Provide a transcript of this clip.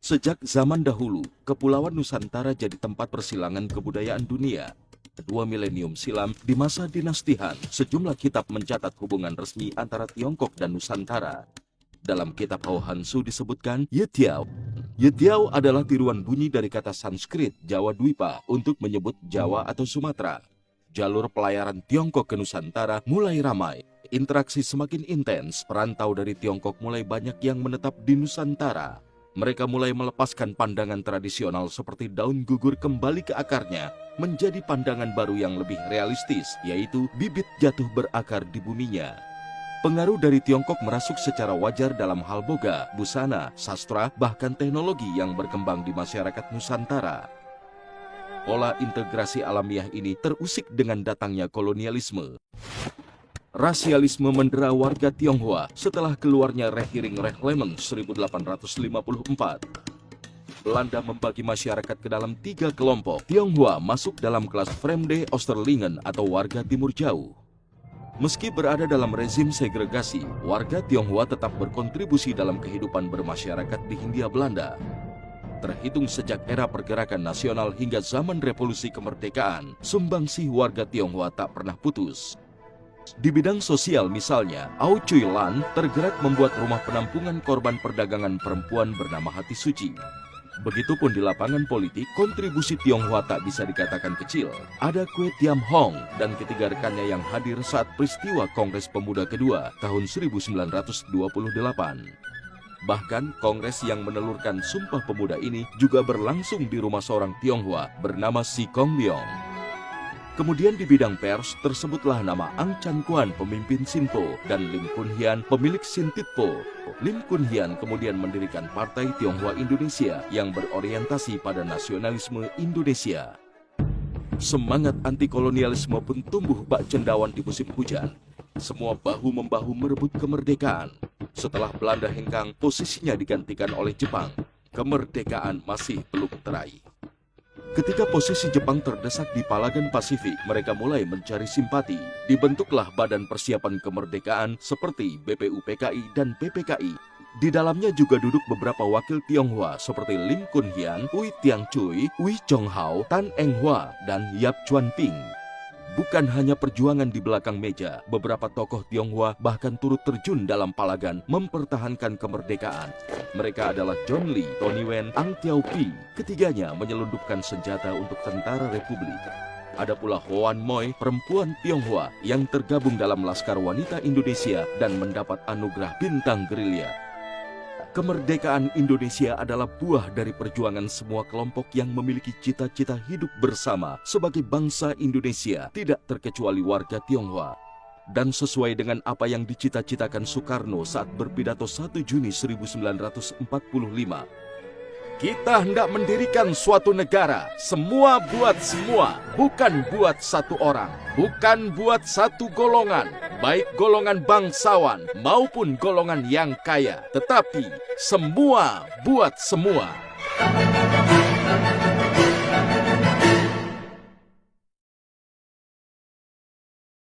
Sejak zaman dahulu, Kepulauan Nusantara jadi tempat persilangan kebudayaan dunia. 2 milenium silam, di masa dinasti Han, sejumlah kitab mencatat hubungan resmi antara Tiongkok dan Nusantara. Dalam kitab Hao Hansu disebutkan Yetiao. Yetiao adalah tiruan bunyi dari kata Sanskrit Jawa Dwipa untuk menyebut Jawa atau Sumatera. Jalur pelayaran Tiongkok ke Nusantara mulai ramai. Interaksi semakin intens, perantau dari Tiongkok mulai banyak yang menetap di Nusantara. Mereka mulai melepaskan pandangan tradisional seperti daun gugur kembali ke akarnya, menjadi pandangan baru yang lebih realistis, yaitu bibit jatuh berakar di buminya. Pengaruh dari Tiongkok merasuk secara wajar dalam hal boga, busana, sastra, bahkan teknologi yang berkembang di masyarakat Nusantara. Pola integrasi alamiah ini terusik dengan datangnya kolonialisme. Rasialisme mendera warga Tionghoa setelah keluarnya Rehiring Rehlemen 1854. Belanda membagi masyarakat ke dalam 3 kelompok. Tionghoa masuk dalam kelas Vreemde Oosterlingen atau warga timur jauh. Meski berada dalam rezim segregasi, warga Tionghoa tetap berkontribusi dalam kehidupan bermasyarakat di Hindia Belanda. Terhitung sejak era pergerakan nasional hingga zaman revolusi kemerdekaan, sumbangsih warga Tionghoa tak pernah putus. Di bidang sosial misalnya, Ao Cui Lan tergerak membuat rumah penampungan korban perdagangan perempuan bernama Hati Suci. Begitupun di lapangan politik, kontribusi Tionghoa tak bisa dikatakan kecil. Ada Kwe Tiam Hong dan ketiga rekannya yang hadir saat peristiwa Kongres Pemuda kedua tahun 1928. Bahkan, kongres yang menelurkan Sumpah Pemuda ini juga berlangsung di rumah seorang Tionghoa bernama Si Kong Leong. Kemudian di bidang pers, tersebutlah nama Ang Chan Kuan, pemimpin Sinpo, dan Lim Kun Hian, pemilik Sintitpo. Lim Kun Hian kemudian mendirikan Partai Tionghoa Indonesia yang berorientasi pada nasionalisme Indonesia. Semangat anti-kolonialisme pun tumbuh bak cendawan di musim hujan. Semua bahu-membahu merebut kemerdekaan. Setelah Belanda hengkang, posisinya digantikan oleh Jepang. Kemerdekaan masih belum teraih. Ketika posisi Jepang terdesak di Palagan Pasifik, mereka mulai mencari simpati. Dibentuklah Badan Persiapan Kemerdekaan seperti BPUPKI dan PPKI. Di dalamnya juga duduk beberapa wakil Tionghoa seperti Lim Kun Hian, Ui Tiang Cui, Ui Chong Hao, Tan Eng Hua, dan Yap Chuan Ping. Bukan hanya perjuangan di belakang meja, beberapa tokoh Tionghoa bahkan turut terjun dalam Palagan mempertahankan kemerdekaan. Mereka adalah John Lee, Tony Wen, Ang Tiao Pi. Ketiganya menyelundupkan senjata untuk tentara Republik. Ada pula Hoan Moi, perempuan Tionghoa yang tergabung dalam Laskar Wanita Indonesia dan mendapat anugerah Bintang Gerilya. Kemerdekaan Indonesia adalah buah dari perjuangan semua kelompok yang memiliki cita-cita hidup bersama sebagai bangsa Indonesia, tidak terkecuali warga Tionghoa. Dan sesuai dengan apa yang dicita-citakan Soekarno saat berpidato 1 Juni 1945, kita hendak mendirikan suatu negara, semua buat semua, bukan buat satu orang, bukan buat satu golongan, baik golongan bangsawan maupun golongan yang kaya, tetapi semua buat semua.